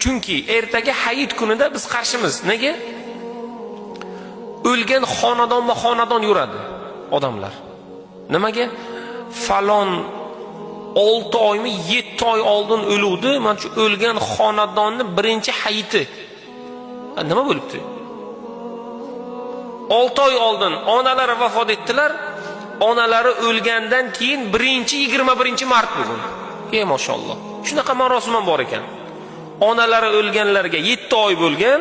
Chunki ertaga hayit kunida biz qarshimiz. Nega? O'lgan xonadon yuradi odamlar. Nimaga? Falon 6 oymi 7 oy oldin o'luvdi, mana shu o'lgan xonadonni birinchi hayiti. Nima bo'libdi? 6 oy oldin onalari vafot etdilar. Onalari o'lgandan keyin 21-mart bugun. Mashalloh. Shunaqa marosim ham bor ekan. Onalari o'lganlarga 7 oy bo'lgan,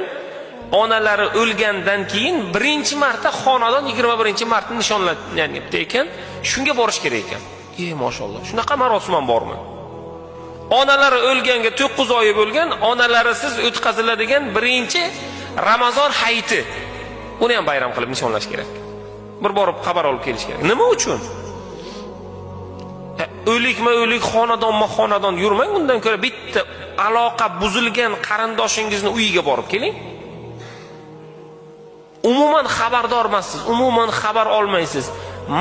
onalari o'lgandan keyin 1-marta xonadon 21-martni nishonlanyapti ekan. Shunga borish kerak ekan. Mashalloh. Shunaqa marosim ham bormi? Onalari o'lganga 9 oy bo'lgan, onalarisiz o'tkaziladigan 1-Ramazon hayiti. Uni ham bayram qilib nishonlash kerak. Bir borib xabar olib kelish kerak. Nima uchun? O'lik xonadon yurmang, undan ko'ra bitta aloqa buzilgan qarindoshingizni uyiga borib keling. Umuman xabardor emassiz, umuman xabar olmaysiz.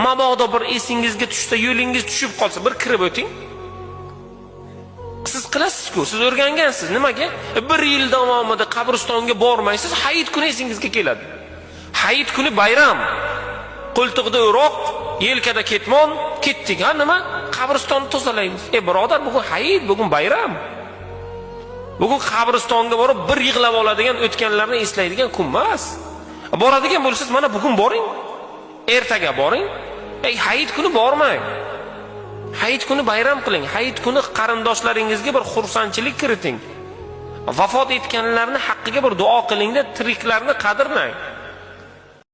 Mabodo bir esingizga tushsa, yo'lingiz tushib qolsa, bir kirib o'ting. Siz qilasiz-ku, siz o'rgangansiz. Nimaga? 1 yil davomida qabristonga bormaysiz, hayit kuni esingizga keladi. Hayit kuni bayram. Qo'ltiqda o'roq, yelkada ketmon, ketdik. Ha nima? Qabristonni tozalaymiz. Birodar, bugun hayit, bugun bayram. Bugun qabristonga borib bir yig'lab oladigan, o'tganlarni eslaydigan kun emas. Boradigan bo'lsangiz, mana bugun boring. Ertaga boring. Hayit kuni bormang. Hayit kuni bayram qiling. Hayit kuni qarindoshlaringizga bir xursandchilik kiriting. Vafot etganlarning haqqiga bir duo qiling-da, tiriklarni qadrlang.